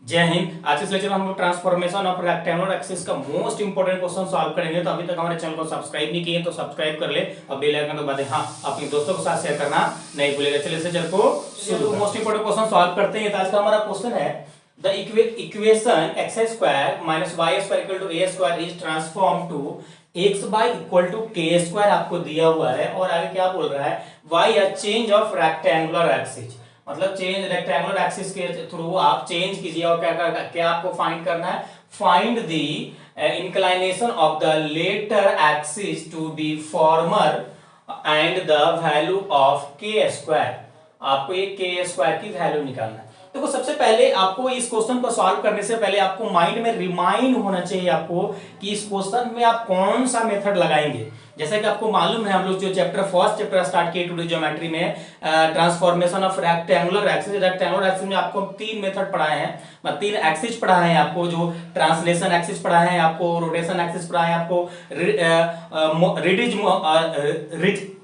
जय हिंद। आज इस लेक्चर में हम लोग ट्रांसफॉर्मेशन ऑफ रेक्टेंगुलर एक्सिस का मोस्ट इंपोर्टेंट क्वेश्चन सॉल्व करेंगे। तो अभी तक हमारे चैनल को सब्सक्राइब नहीं किए तो सब्सक्राइब कर ले और बेल आइकन दबा दे। हाँ, अपने दोस्तों के साथ शेयर करना नहीं भूलेगा। चलिए इस लेक्चर को शुरू मोस्ट इंपोर्टेंट क्वेश्चन सॉल्व करते हैं। आज का हमारा क्वेश्चन है the equation x square minus y square equal to a square is transform to x by equal to k square आपको दिया हुआ है। और आगे क्या बोल रहा है, by a change of rectangular axis, मतलब चेंज रेक्टेंगुलर एक्सिस के थ्रू आप चेंज कीजिए। और क्या आपको फाइंड करना है, find the inclination of the latter axis to the former and the value of k square. आपको ये के स्क्वायर की वैल्यू निकालना है। देखो सबसे पहले आपको इस क्वेश्चन को सॉल्व करने से पहले आपको माइंड में रिमाइंड होना चाहिए आपको कि इस क्वेश्चन में आप कौन सा मेथड लगाएंगे। जैसा कि आपको मालूम है, हम लोग जो फर्स्ट चैप्टर स्टार्ट किए टुडे ज्योमेट्री में ट्रांसफॉर्मेशन ऑफ रेक्टेंगुलर एक्सिस में आपको तीन मेथड पढ़ाए हैं, तीन एक्सिस पढ़ाए हैं आपको, जो ट्रांसलेशन एक्सिस पढ़ाए हैं आपको, रोटेशन एक्सिस पढ़ाए हैं आपको,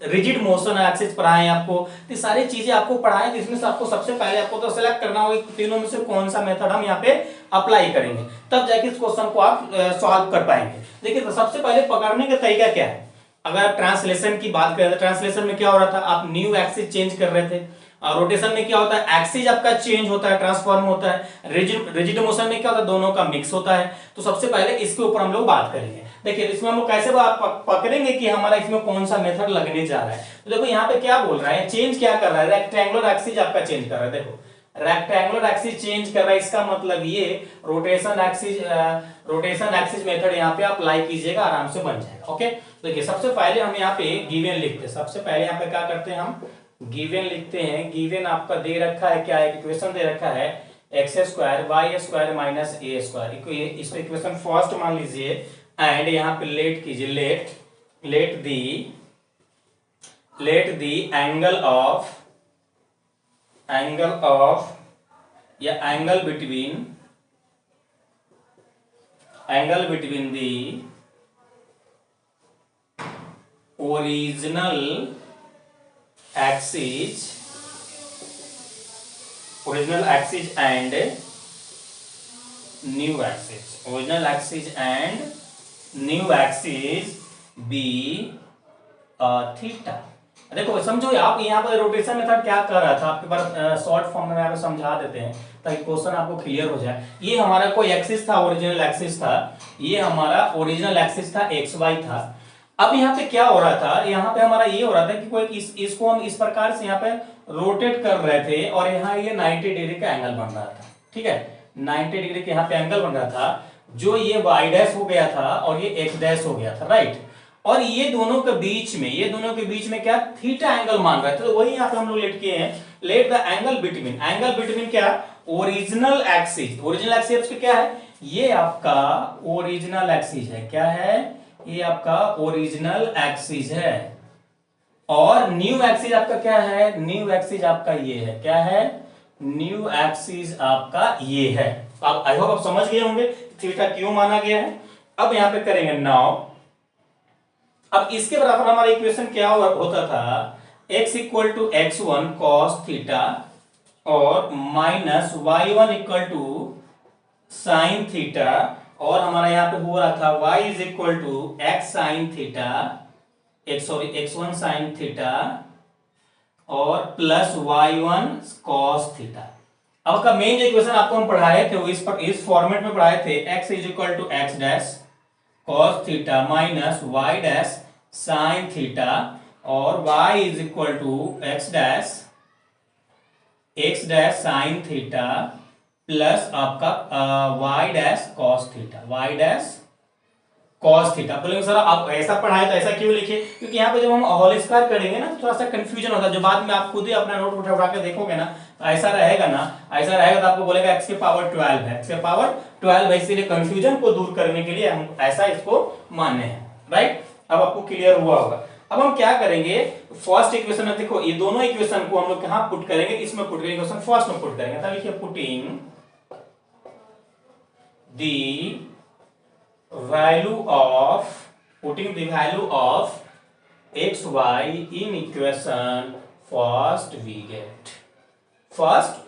रिजिड मोशन एक्सिस पढ़ाए हैं आपको। ये सारी चीजें आपको पढ़ाए हैं, जिसमें से आपको सबसे पहले आपको तो सेलेक्ट करना होगा तीनों में से कौन सा मेथड हम यहाँ पे अप्लाई करेंगे, तब जाके इस क्वेश्चन को आप सॉल्व कर पाएंगे। देखिए तो सबसे पहले पकड़ने का तरीका क्या है। अगर ट्रांसलेशन की बात करें तो ट्रांसलेशन में क्या हो रहा था, आप न्यू एक्सिस चेंज कर रहे थे। और रोटेशन में क्या होता है, एक्सिस आपका चेंज होता है, ट्रांसफॉर्म होता है। रिजिड मोशन में क्या होता है, दोनों का मिक्स होता है। तो सबसे पहले इसके ऊपर हम लोग बात करेंगे। देखिए इसमें हम लोग कैसे पकड़ेंगे कि हमारा इसमें कौन सा मेथड लगने जा रहा है। तो देखो यहाँ पे क्या बोल रहा है, चेंज क्या कर रहा है, रेक्टेंगुलर एक्सिस आपका चेंज कर रहा है। देखो रेक्टेंगुलर एक्सिस चेंज कर रहा है, इसका मतलब ये रोटेशन एक्सिस मेथड यहाँ पे अप्लाई कीजिएगा, आराम से बन जाएगा। ओके, देखिए सबसे पहले हम यहाँ पे गिवन लिखते हैं। सबसे पहले यहाँ पे क्या करते हैं, हम गिवन लिखते हैं। गिवन आपका दे रखा है, क्या है, इक्वेशन दे रखा है x square y square minus a square. इसको इक्वेशन फर्स्ट मान लीजिए एंड यहाँ पे लेट कीजिए, लेट दी एंगल ऑफ या angle between the original axis and new axis be theta. देखो समझो आप यहाँ पर रोटेशन मेथड क्या कर रहा था, आपके पास शॉर्ट फॉर्म में यहाँ पे समझा देते हैं ताकि क्वेश्चन आपको क्लियर हो जाए। ये हमारा कोई एक्सिस था, ओरिजिनल एक्सिस था, ये हमारा ओरिजिनल एक्सिस था, एक्स वाई था। अब यहाँ पे क्या हो रहा था, यहाँ पे हमारा ये हो रहा था कि कोई इसको हम इस प्रकार से यहाँ पे रोटेट कर रहे थे और यहाँ ये 90 डिग्री का एंगल बन रहा था। ठीक है, 90 डिग्री के यहाँ पे एंगल बन रहा था, जो ये वाई डैश हो गया था और ये एक्स डैश हो गया था, राइट। और ये दोनों के बीच में क्या थीटा एंगल मान रहा है। तो वही यहाँ पे हम लोग लेट किए हैं, लेट द एंगल बिटवीन क्या, ओरिजिनल एक्सिस पे क्या है, ये आपका ओरिजिनल एक्सिस है। क्या है, ये आपका ओरिजिनल एक्सिस है। और न्यू एक्सिस आपका क्या है, न्यू एक्सिस आपका ये है। क्या है, न्यू एक्सिस आपका ये है। आप आई होप आप समझ गए होंगे थीटा क्यों माना गया है। अब यहां पे करेंगे नाउ। अब इसके बराबर हमारा इक्वेशन क्या होता था, x equal to x1 cos theta और minus y1 equal to sine theta, और हमारा यहाँ पे हो रहा था y is equal to x sine theta, x1 sine theta और प्लस y1 cos थीटा। अब का मेन जो इक्वेशन आपको हम पढ़ाए थे वो इस फॉर्मेट में पढ़ाए थे, x is equal to x dash cos theta minus y dash sine theta और y is equal to x dash sine theta plus आपका y डैश cos थीटा। बोलेंगे सर आप ऐसा पढ़ाए तो ऐसा क्यों लिखे, क्योंकि यहाँ पे जब हम होल स्क्वायर करेंगे ना तो थोड़ा सा कंफ्यूजन होता है। जो बाद में आप खुद ही अपना नोट उठा के देखोगे ना, ऐसा रहेगा तो आपको बोलेगा x के पावर 12 है, इसीलिए कंफ्यूजन को दूर करने के लिए हम ऐसा इसको माने हैं, राइट। अब आपको क्लियर हुआ होगा। अब हम क्या करेंगे, फर्स्ट इक्वेशन में देखो ये दोनों इक्वेशन को हम लोग कहां पुट करेंगे, इसमें पुट करेंगे, इक्वेशन फर्स्ट में पुट करेंगे। तब लिखिए putting the value of x y in equation first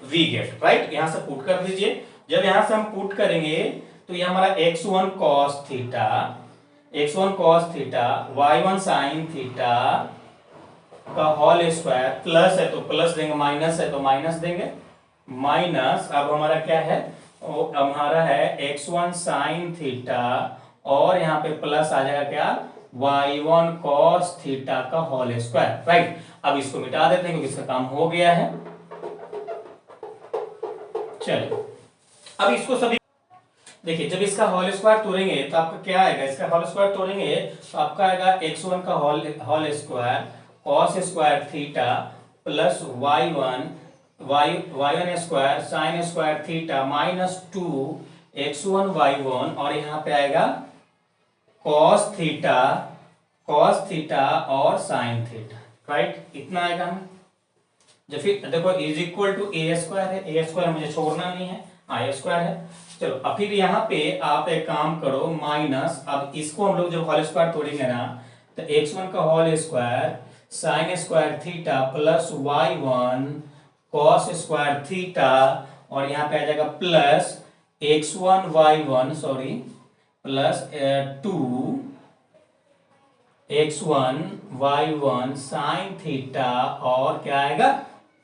we get, right. यहां से पुट कर दीजिए जब यहां से हम पुट करेंगे तो ये हमारा x1 cos theta, x1 cos theta, y1 sin theta का होल स्क्वायर, प्लस है तो प्लस देंगे, माइनस है तो माइनस देंगे, माइनस अब हमारा क्या है, हमारा है x1 sin थीटा और यहाँ पे प्लस आ जाएगा क्या, y1 cos थीटा का होल स्क्वायर, राइट। अब इसको मिटा देते हैं क्योंकि इसका काम हो गया है। चलिए अब इसको सभी देखिए, जब इसका होल स्क्वायर तोड़ेंगे तो आपका क्या आएगा, इसका होल स्क्वायर तोड़ेंगे तो आपका आएगा x1 का whole square cos square theta plus y1 square sin square theta minus 2 x1 y1 और यहाँ पे आएगा cos थीटा और sin थीटा, राइट। इतना आएगा हमें। जब फिर देखो is equal to a square है, ए स्क्वायर मुझे छोड़ना नहीं है, आई स्क्वायर है। चलो अब फिर यहाँ पे आप एक काम करो, माइनस, अब इसको हम लोग जब होल स्क्वायर तोड़ेंगे ना तो x1 का whole square sine square theta plus y1 cos square theta और यहाँ पे आ जाएगा plus x1 y1 sorry plus 2 x1 y1 sine theta और क्या आएगा,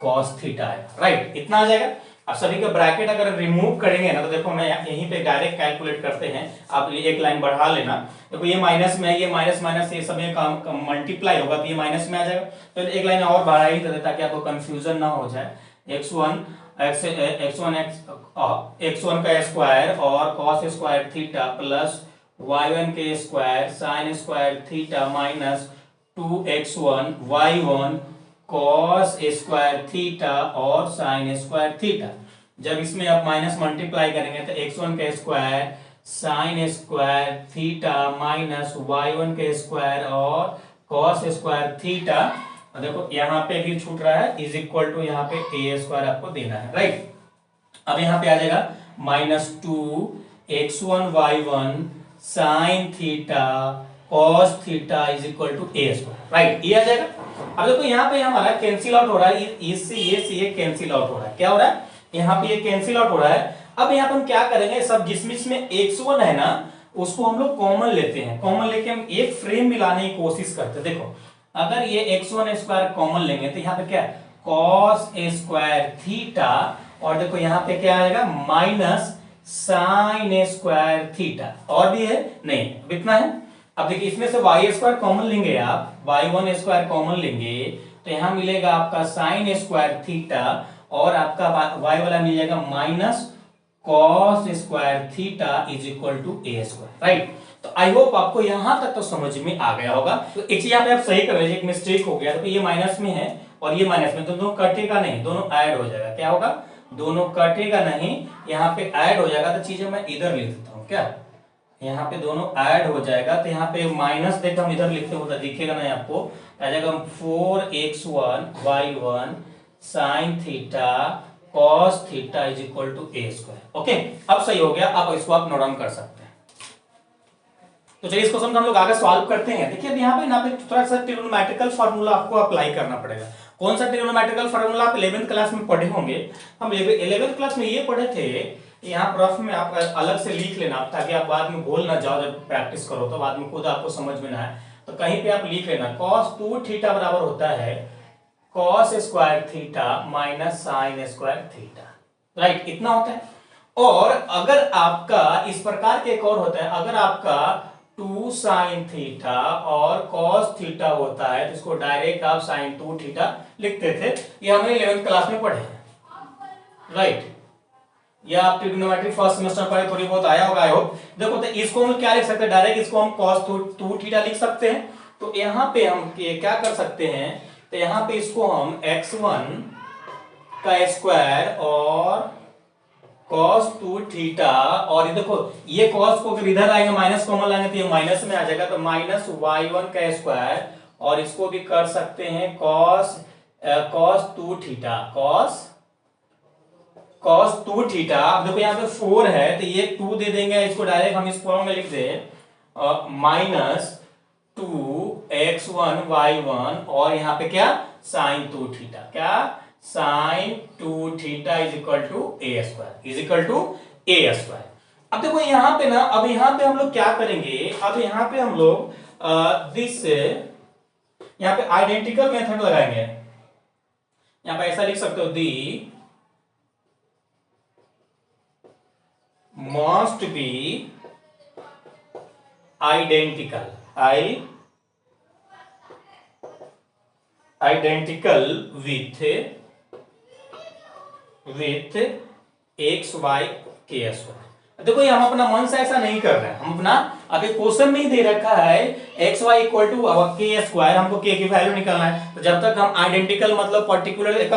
cos थीटा आएगा, राइट। इतना आ जाएगा। अब सभी का ब्रैकेट अगर रिमूव करेंगे ना तो देखो मैं यहीं पे डायरेक्ट कैलकुलेट करते हैं, आप ये एक लाइन बढ़ा लेना। देखो ये माइनस में है, ये माइनस माइनस ये सब काम मल्टीप्लाई होगा तो ये माइनस में आ जाएगा, तो एक लाइन और बढ़ा ही देते ताकि आपको कंफ्यूजन ना हो जाए। x1 का स्क्वायर और cos square theta plus y1 के square sine square theta minus 2x1 y1 cos square theta और साइन स्क्वायर थीटा। जब इसमें आप माइनस मल्टीप्लाई करेंगे तो x1 का square sine square theta minus y1 के स्क्वायर और cos स्क्वायर थीटा, और देखो यहाँ पे भी छूट रहा है, इज इक्वल टू यहाँ पे ए स्क्वायर आपको देना है, राइट। अब यहाँ पे आ जाएगा minus 2x1 y1 sine theta cos theta is equal to a square, right. ये आ जाएगा। अब देखो यहाँ पे हमारा कैंसिल आउट हो रहा है, इससे ये कैंसिल आउट हो रहा है, क्या हो रहा है, यहाँ पे ये कैंसिल आउट हो रहा है। अब यहाँ पे हम क्या करेंगे, सब जिसमें x1 है ना उसको हम लोग कॉमन लेते हैं, कॉमन लेके हम एक फ्रेम मिलाने की कोशिश करते हैं। देखो अगर ये x1 स्क्वायर कॉमन लेंगे तो यहाँ पे क्या है, cos स्क्वायर थीटा और देखो यहाँ पे क्या आएगा, माइनस साइन स्क्वायर थीटा, और भी है नहीं, अब इतना है। अब देखिए इसमें से y स्क्वायर कॉमन लेंगे, आप y1 स्क्वायर कॉमन लेंगे तो यहाँ मिलेगा आपका साइन स्क्वायर थीटा और आपका y वाला मिल जाएगा minus cos square theta is equal to a square, right. तो आई होप आपको यहां तक तो समझ में आ गया होगा। तो एक चीज यहाँ पे आप सही कर रहे हैं, एक मिस्टेक हो गया, तो ये माइनस में है और ये माइनस में, तो दोनों कटेगा नहीं, दोनों ऐड हो जाएगा। क्या होगा, दोनों कटेगा नहीं, यहाँ पे ऐड हो जाएगा। तो चीजें मैं इधर लिख देता हूँ, क्या यहाँ पे दोनों ऐड हो जाएगा, तो यहाँ पे माइनस देखो हम इधर लिखते हो दिखेगा नहीं आपको, आ जाएगा 4x1 y1 sine theta cos theta is equal to a square. Okay, अब सही हो गया, अब इसको आप नोट डाउन कर सकते हैं। तो चलिए इस क्वेश्चन को हम लोग आगे सॉल्व करते हैं। देखिए अब यहाँ पे थोड़ा सा ट्रिग्नोमेट्रिकल फार्मूला आपको अप्लाई करना पड़ेगा। कौन सा ट्रिग्नोमेट्रिकल फार्मूला आप 11th क्लास में पढ़े होंगे। हम 11th क्लास में ये पढ़े थे, यहाँ रफ में आप अलग से लिख लेना ताकि आप बाद में भूल ना जाओ, जब प्रैक्टिस करो तो बाद में खुद आपको समझ में ना आए, तो कहीं पे आप लिख लेना cos 2 थीटा बराबर होता है cos square theta minus sign square theta, right, इतना होता है। और अगर आपका इस प्रकार के एक और होता है, अगर आपका 2 साइन थीटा और cos थीटा होता है तो इसको डायरेक्ट आप साइन 2 थीटा लिखते थे, ये हमने 11th क्लास में पढ़े हैं, राइट। या आप ट्रिग्नोमेट्री फर्स्ट सेमेस्टर पढ़े, थोड़ी बहुत आया होगा आई होप। देखो तो इसको हम क्या लिख सकते हैं, डायरेक्ट इसको हम cos 2 थीटा लिख सकते हैं। तो यहाँ पे हम क्या कर सकते हैं, तो यहाँ पे इसको हम x1 का स्क्वायर और cos 2 थीटा, और ये देखो ये cos को इधर आएंगे माइनस कॉमन लाएंगे तो ये माइनस में आ जाएगा, तो माइनस y1 का स्क्वायर, और इसको भी कर सकते हैं cos 2 थीटा, cos 2 थीटा। अब देखो यहाँ पे 4 है तो ये 2 दे देंगे, इसको डायरेक्ट हम इस फॉर्म में लिख दे माइनस 2x1 y1 और यहाँ पे क्या साइन 2 थीटा, क्या sine 2 theta is equal to a square, is equal to a square. अब देखो यहाँ पे ना, अब यहाँ पे हम लोग क्या करेंगे, अब यहाँ पे हम लोग दिस यहाँ पे आइडेंटिकल मेथड लगाएंगे। यहाँ पे ऐसा लिख सकते हो, they must be identical, identical with x y के स्क्वायर। देखो ये हम अपना मन से ऐसा नहीं कर रहे हैं, हम अपना अभी क्वेश्चन में ही दे रखा है x Y equal to k square, हमको के की वैल्यू निकालना है। तो जब तक हम आइडेंटिकल मतलब पर्टिकुलर एक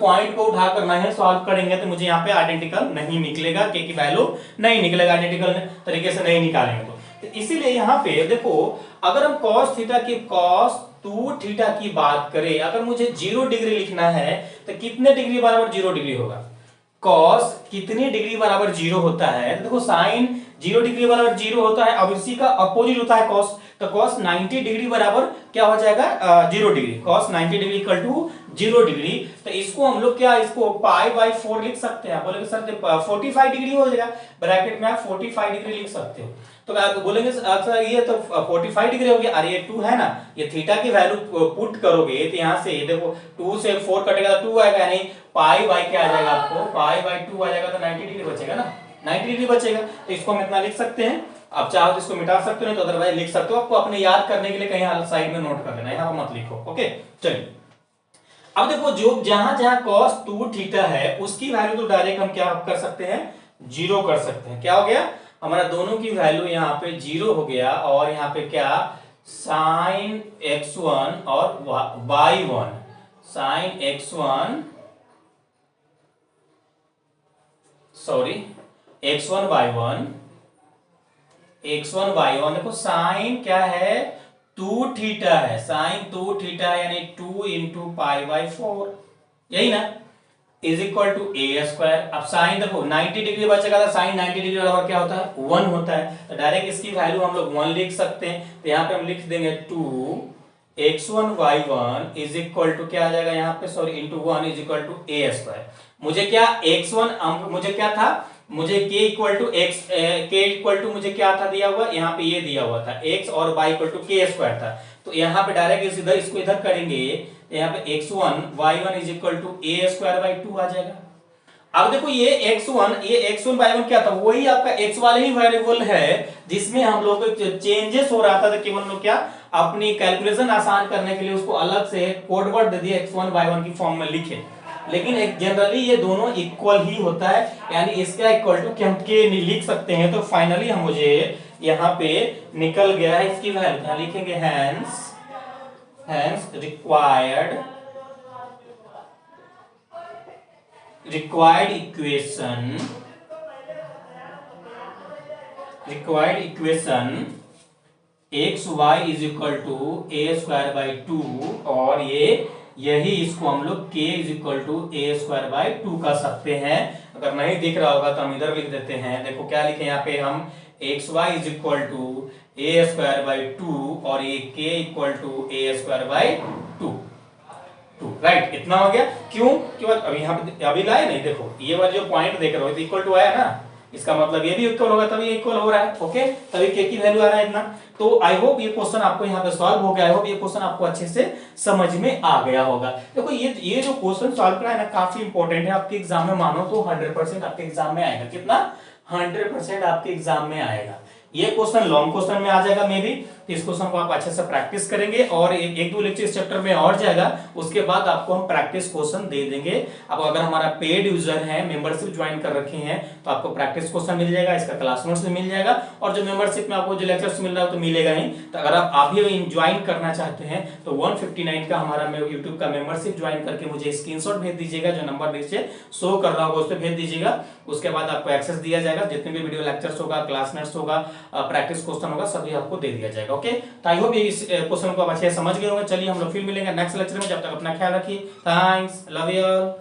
पॉइंट को उठा कर नहीं सॉल्व करेंगे तो मुझे यहाँ पे आइडेंटिकल नहीं निकलेगा, के की वैल्यू नहीं निकलेगा, आइडेंटिकल तरीके से नहीं निकालेंगे। तो इसीलिए यहाँ पे देखो, अगर हम cos थीटा की cos 2 थीटा की बात करें, अगर मुझे 0 डिग्री लिखना है तो कितने डिग्री बराबर 0 डिग्री होगा, cos कितनी डिग्री बराबर 0 होता है, तो देखो sin 0 डिग्री बराबर 0 होता है, अब इसी का अपोजिट होता है cos, तो cos 90 डिग्री बराबर क्या हो जाएगा 0 degree, cos 90 degree equal to 0 degree. तो इसको हम लोग क्या, इसको पाई बाई 4 लिख सकते हैं। बोलेंगे सर 45 डिग्री हो जाएगा, ब्रैकेट में आप 45 डिग्री लिख सकते हो। तो आप बोलेंगे सर ये तो 45 डिग्री हो गया, अरे ये 2 है ना, ये थीटा की वैल्यू पुट करोगे तो यहाँ से देखो 2 से 4 कटेगा तो 2 आएगा, यानी पाई बाई क्या आ जाएगा आपको, पाई बाई 2 आ जाएगा, तो 90 डिग्री बचेगा ना, 90 डिग्री बचेगा। तो इसको हम इतना लिख सकते हैं, आप चाहो तो इसको मिटा सकते हो, नहीं तो अदरवाइज लिख सकते हो। आपको अपने याद करने के लिए कहीं साइड में नोट कर लेना, यहाँ मत लिखो। ओके चलिए, अब देखो जो जहां जहां cos 2 थीटा है उसकी वैल्यू तो डायरेक्ट हम क्या कर सकते हैं, 0 कर सकते हैं। क्या हो गया, हमारा दोनों की वैल्यू यहाँ पे 0 हो गया, और यहाँ पे क्या sin x1 और y1, sin x1 sorry x1 y1, x1 y1, देखो साइन क्या है 2 थीटा है, साइन 2 थीटा यानी 2 इंटू पाई बाई 4, यही ना, is equal to a square. अब साइन देखो 90 डिग्री बचेगा, तो साइन 90 डिग्री बराबर क्या होता है 1 होता है, तो डायरेक्ट इसकी वैल्यू हम लोग 1 लिख सकते हैं। तो यहाँ पे हम लिख देंगे 2 x1 y1 is equal to क्या आ जाएगा यहाँ पे, sorry into 1 is equal to a square. मुझे क्या x1 मुझे क्या था, मुझे k equal to x, k equal to मुझे क्या था दिया हुआ, यहाँ पे ये दिया हुआ था x और y equal to k square था। तो यहाँ पे डायरेक्ट इधर इसको इधर करेंगे, यहाँ पे x1 y1 is equal to a square by 2 आ जाएगा। अब देखो ये x1 y1 क्या था, वही आपका x वाले ही वेरिएबल है जिसमें हम लोग चेंजेस हो रहा था, तो केवल लोग क्या अपनी कैलकुलेशन आसान करने के लिए उसको अलग से कोड वर्ड दे दिया, x1 y1 की फॉर्म में लिखे। लेकिन एक जनरली ये दोनों इक्वल ही होता है, यानी इसका इक्वल टू हम के लिख सकते हैं। तो फाइनली हम मुझे यहाँ पे निकल गया है इसकी वैल्यू, यहाँ लिखेंगे hence required equation x y is equal to a square by 2, और यही इसको हम लोग k is equal to a square by 2 कर सकते हैं। अगर नहीं दिख रहा होगा तो हम इधर लिख देते हैं, देखो क्या लिखे यहाँ पे हम x y is equal to a square by 2, और ये k equal to a square by 2, right, इतना हो गया। क्यों अभी यहाँ पे अभी लाए नहीं, देखो ये वाला जो पॉइंट देख रहे हो इक्वल टू आया ना, इसका मतलब ये भी इक्वल होगा तभी इक्वल हो रहा है। ओके, तभी k की वैल्यू आ रहा है इतना। तो आई होप ये क्वेश्चन आपको यहाँ पे सॉल्व हो गया, आई होप ये क्वेश्चन आपको अच्छे से समझ में आ गया होगा। देखो ये जो क्वेश्चन सॉल्व करा है ना, काफी इंपॉर्टेंट है, आपके एग्जाम में मानो तो 100% आपके एग्जाम में आएगा। कितना 100% आपके एग्जाम में आएगा। ये क्वेश्चन लॉन्ग क्वेश्चन में आ जाएगा मे बी, तो इस क्वेश्चन को आप अच्छे से प्रैक्टिस करेंगे, और एक दो लेक्चर इस चैप्टर में और जाएगा, उसके बाद आपको हम प्रैक्टिस क्वेश्चन दे देंगे। अब अगर हमारा पेड यूजर है, मेंबरशिप ज्वाइन कर रखे हैं, तो आपको प्रैक्टिस क्वेश्चन मिल जाएगा, इसका क्लास नोट्स मिल जाएगा, और जो मेंबरशिप में आपको जो लेक्चर्स मिल रहा है तो मिलेगा ही। तो अगर आप अभी ज्वाइन करना चाहते हैं तो 159 का हमारा यूट्यूब का मेंबरशिप ज्वाइन करके मुझे स्क्रीनशॉट भेज दीजिएगा, जो नंबर नीचे शो कर रहा होगा उस पर भेज दीजिएगा। उसके बाद आपको एक्सेस दिया जाएगा, जितने भी वीडियो लेक्चर्स होगा, क्लास नोट्स होगा, प्रैक्टिस क्वेश्चन होगा, सभी आपको दे दिया जाएगा। ओके, तो आई होप इस क्वेश्चन को आप अच्छे से समझ गए होंगे। चलिए हम लोग फिर मिलेंगे नेक्स्ट लेक्चर में, जब तक अपना ख्याल रखिए। Thanks, love you all.